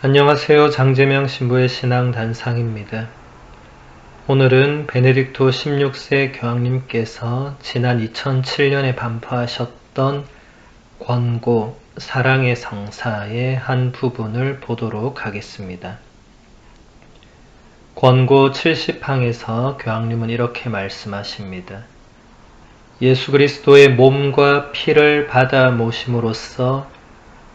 안녕하세요. 장재명 신부의 신앙 단상입니다. 오늘은 베네딕토 16세 교황님께서 지난 2007년에 반포하셨던 권고 사랑의 성사의 한 부분을 보도록 하겠습니다. 권고 70항에서 교황님은 이렇게 말씀하십니다. 예수 그리스도의 몸과 피를 받아 모심으로써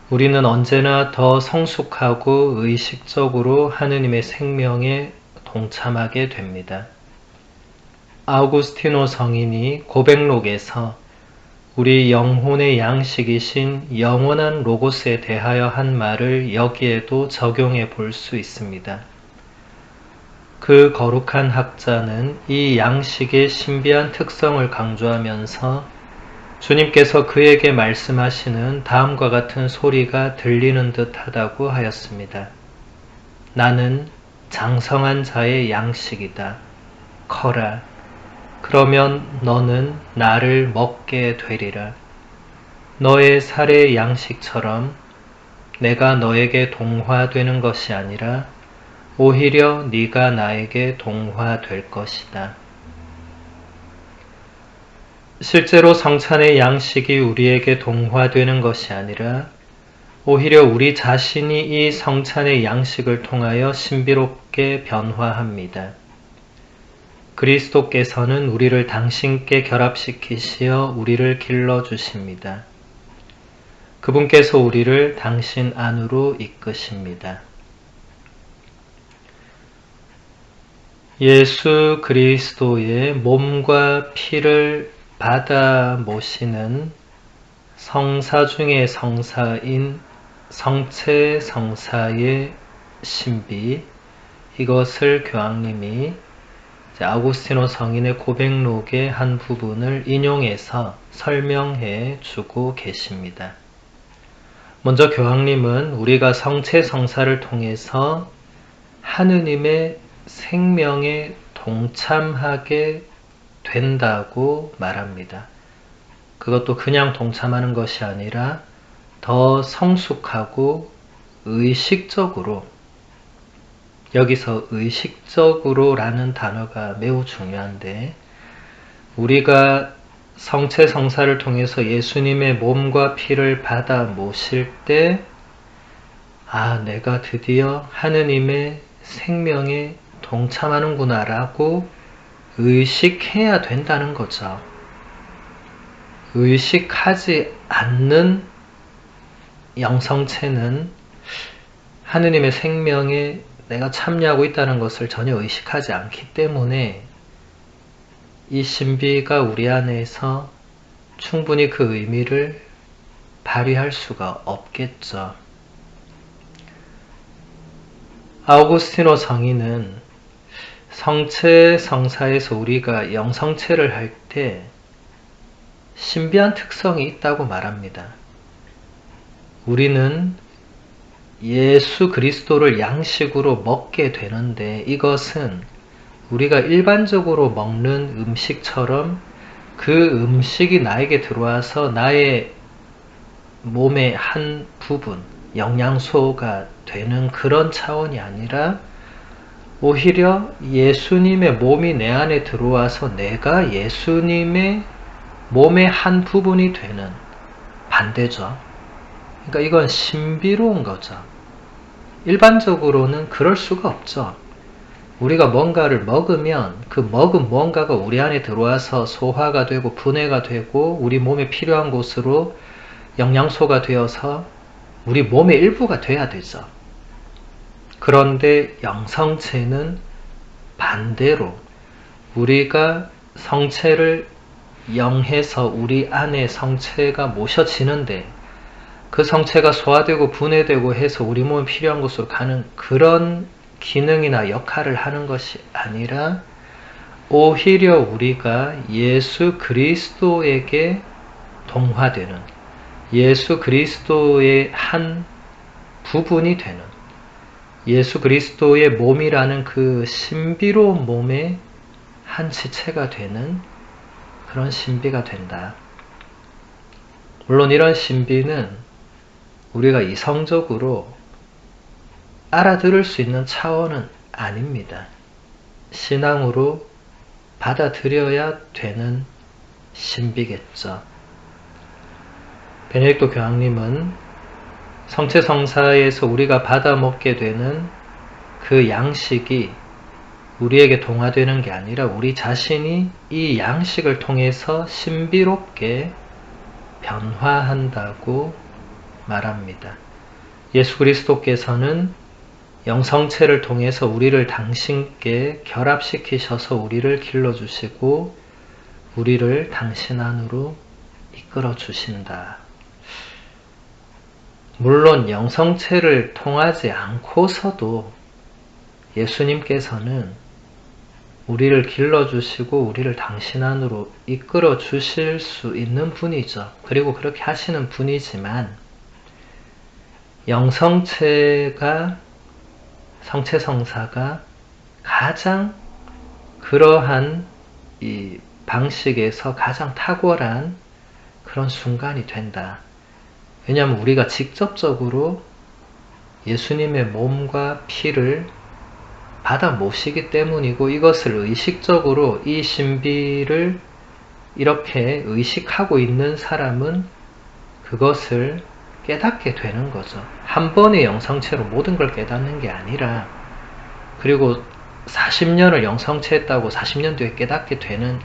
우리는 언제나 더 성숙하고 의식적으로 하느님의 생명에 동참하게 됩니다. 아우구스티노 성인이 고백록에서 우리 영혼의 양식이신 영원한 로고스에 대하여 한 말을 여기에도 적용해 볼 수 있습니다. 그 거룩한 학자는 이 양식의 신비한 특성을 강조하면서 주님께서 그에게 말씀하시는 다음과 같은 소리가 들리는 듯 하다고 하였습니다. 나는 장성한 자의 양식이다. 커라. 그러면 너는 나를 먹게 되리라. 너의 살의 양식처럼 내가 너에게 동화되는 것이 아니라 오히려 네가 나에게 동화될 것이다. 실제로 성찬의 양식이 우리에게 동화되는 것이 아니라 오히려 우리 자신이 이 성찬의 양식을 통하여 신비롭게 변화합니다. 그리스도께서는 우리를 당신께 결합시키시어 우리를 길러주십니다. 그분께서 우리를 당신 안으로 이끄십니다. 예수 그리스도의 몸과 피를 받아 모시는 성사 중의 성사인 성체 성사의 신비, 이것을 교황님이 아우구스티노 성인의 고백록의 한 부분을 인용해서 설명해 주고 계십니다. 먼저 교황님은 우리가 성체 성사를 통해서 하느님의 생명에 동참하게 된다고 말합니다. 그것도 그냥 동참하는 것이 아니라 더 성숙하고 의식적으로, 여기서 의식적으로 라는 단어가 매우 중요한데, 우리가 성체 성사를 통해서 예수님의 몸과 피를 받아 모실 때 내가 드디어 하느님의 생명에 동참하는구나 라고 의식해야 된다는 거죠. 의식하지 않는 영성체는 하느님의 생명에 내가 참여하고 있다는 것을 전혀 의식하지 않기 때문에 이 신비가 우리 안에서 충분히 그 의미를 발휘할 수가 없겠죠. 아우구스티노 성인은 성체 성사에서 우리가 영성체를 할 때 신비한 특성이 있다고 말합니다. 우리는 예수 그리스도를 양식으로 먹게 되는데 이것은 우리가 일반적으로 먹는 음식처럼 그 음식이 나에게 들어와서 나의 몸의 한 부분, 영양소가 되는 그런 차원이 아니라 오히려 예수님의 몸이 내 안에 들어와서 내가 예수님의 몸의 한 부분이 되는, 반대죠. 그러니까 이건 신비로운 거죠. 일반적으로는 그럴 수가 없죠. 우리가 뭔가를 먹으면 그 먹은 뭔가가 우리 안에 들어와서 소화가 되고 분해가 되고 우리 몸에 필요한 곳으로 영양소가 되어서 우리 몸의 일부가 돼야 되죠. 그런데 영성체는 반대로 우리가 성체를 영해서 우리 안에 성체가 모셔지는데 그 성체가 소화되고 분해되고 해서 우리 몸에 필요한 곳으로 가는 그런 기능이나 역할을 하는 것이 아니라 오히려 우리가 예수 그리스도에게 동화되는, 예수 그리스도의 한 부분이 되는, 예수 그리스도의 몸이라는 그 신비로운 몸의 한 지체가 되는 그런 신비가 된다. 물론 이런 신비는 우리가 이성적으로 알아들을 수 있는 차원은 아닙니다. 신앙으로 받아들여야 되는 신비겠죠. 베네딕토 교황님은 성체성사에서 우리가 받아먹게 되는 그 양식이 우리에게 동화되는 게 아니라 우리 자신이 이 양식을 통해서 신비롭게 변화한다고 말합니다. 예수 그리스도께서는 영성체를 통해서 우리를 당신께 결합시키셔서 우리를 길러주시고 우리를 당신 안으로 이끌어 주신다. 물론 영성체를 통하지 않고서도 예수님께서는 우리를 길러주시고 우리를 당신 안으로 이끌어 주실 수 있는 분이죠. 그리고 그렇게 하시는 분이지만 영성체가 성체성사가 가장 그러한 이 방식에서 가장 탁월한 그런 순간이 된다. 왜냐하면 우리가 직접적으로 예수님의 몸과 피를 받아 모시기 때문이고 이것을 의식적으로 이 신비를 이렇게 의식하고 있는 사람은 그것을 깨닫게 되는 거죠. 한 번의 영성체로 모든 걸 깨닫는 게 아니라 그리고 40년을 영성체했다고 40년 뒤에 깨닫게 되는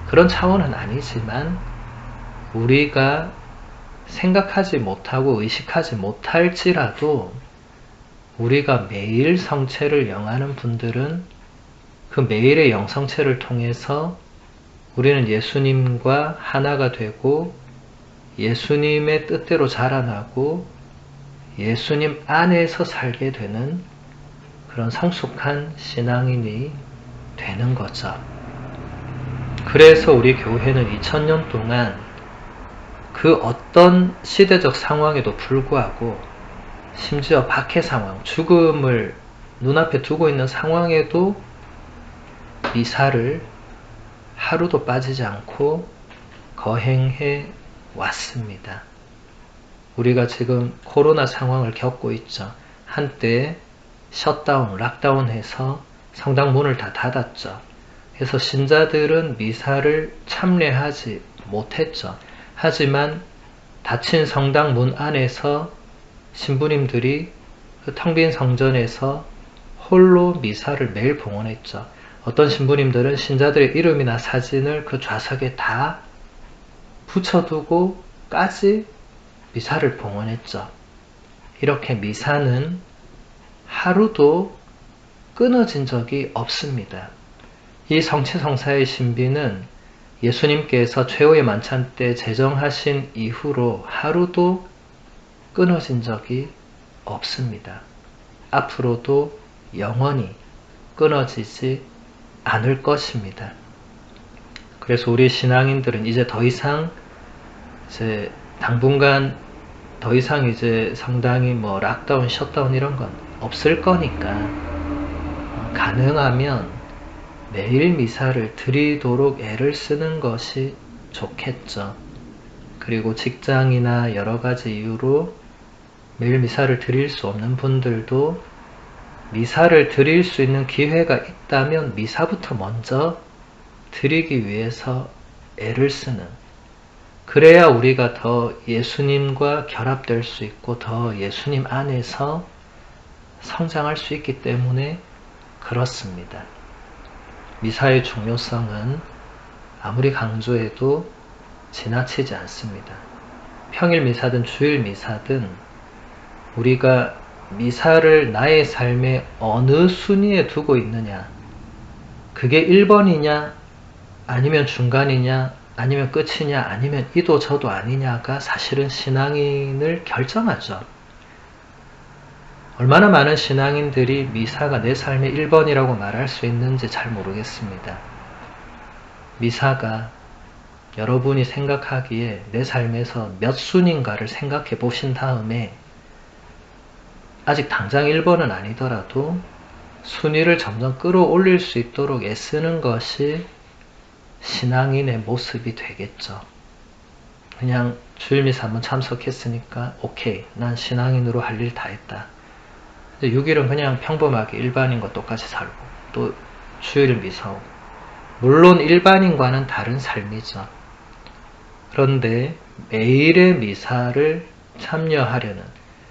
그런 차원은 아니지만 우리가 생각하지 못하고 의식하지 못할지라도 우리가 매일 성체를 영하는 분들은 그 매일의 영성체를 통해서 우리는 예수님과 하나가 되고 예수님의 뜻대로 자라나고 예수님 안에서 살게 되는 그런 성숙한 신앙인이 되는 거죠. 그래서 우리 교회는 2000년 동안 그 어떤 시대적 상황에도 불구하고 심지어 박해 상황, 죽음을 눈앞에 두고 있는 상황에도 미사를 하루도 빠지지 않고 거행해 왔습니다. 우리가 지금 코로나 상황을 겪고 있죠. 한때 셧다운, 락다운해서 성당 문을 다 닫았죠. 그래서 신자들은 미사를 참례하지 못했죠. 하지만 닫힌 성당 문 안에서 신부님들이 그 텅 빈 성전에서 홀로 미사를 매일 봉헌했죠. 어떤 신부님들은 신자들의 이름이나 사진을 그 좌석에 다 붙여두고까지 미사를 봉헌했죠. 이렇게 미사는 하루도 끊어진 적이 없습니다. 이 성체성사의 신비는 예수님께서 최후의 만찬 때 제정하신 이후로 하루도 끊어진 적이 없습니다. 앞으로도 영원히 끊어지지 않을 것입니다. 그래서 우리 신앙인들은 이제 더 이상 당분간 더 이상 이제 성당이 뭐 락다운, 셧다운 이런 건 없을 거니까 가능하면 매일 미사를 드리도록 애를 쓰는 것이 좋겠죠. 그리고 직장이나 여러 가지 이유로 매일 미사를 드릴 수 없는 분들도 미사를 드릴 수 있는 기회가 있다면 미사부터 먼저 드리기 위해서 애를 쓰는, 그래야 우리가 더 예수님과 결합될 수 있고 더 예수님 안에서 성장할 수 있기 때문에 그렇습니다. 미사의 중요성은 아무리 강조해도 지나치지 않습니다. 평일 미사든 주일 미사든 우리가 미사를 나의 삶의 어느 순위에 두고 있느냐, 그게 1번이냐 아니면 중간이냐 아니면 끝이냐 아니면 이도 저도 아니냐가 사실은 신앙인을 결정하죠. 얼마나 많은 신앙인들이 미사가 내 삶의 1번이라고 말할 수 있는지 잘 모르겠습니다. 미사가 여러분이 생각하기에 내 삶에서 몇 순인가를 생각해 보신 다음에 아직 당장 1번은 아니더라도 순위를 점점 끌어올릴 수 있도록 애쓰는 것이 신앙인의 모습이 되겠죠. 그냥 주일미사 한번 참석했으니까 오케이, 난 신앙인으로 할 일 다 했다. 6일은 그냥 평범하게 일반인과 똑같이 살고 또 주일 미사오. 물론 일반인과는 다른 삶이죠. 그런데 매일의 미사를 참여하려는,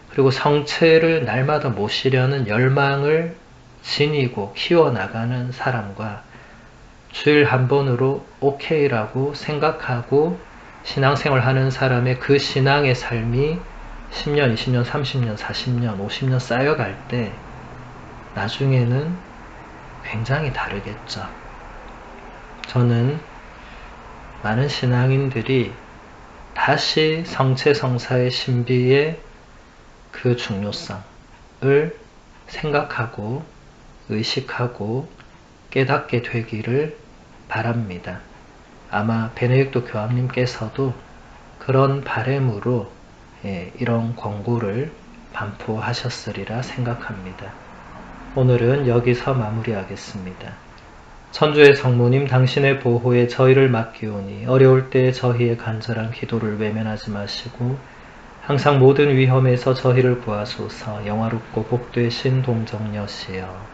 그리고 성체를 날마다 모시려는 열망을 지니고 키워나가는 사람과 주일 한 번으로 오케이라고 생각하고 신앙생활 하는 사람의 그 신앙의 삶이 10년, 20년, 30년, 40년, 50년 쌓여갈 때 나중에는 굉장히 다르겠죠. 저는 많은 신앙인들이 다시 성체성사의 신비의 그 중요성을 생각하고 의식하고 깨닫게 되기를 바랍니다. 아마 베네딕토 교황님께서도 그런 바램으로 이런 권고를 반포하셨으리라 생각합니다. 오늘은 여기서 마무리하겠습니다. 천주의 성모님, 당신의 보호에 저희를 맡기오니 어려울 때 저희의 간절한 기도를 외면하지 마시고 항상 모든 위험에서 저희를 구하소서. 영화롭고 복되신 동정녀시여.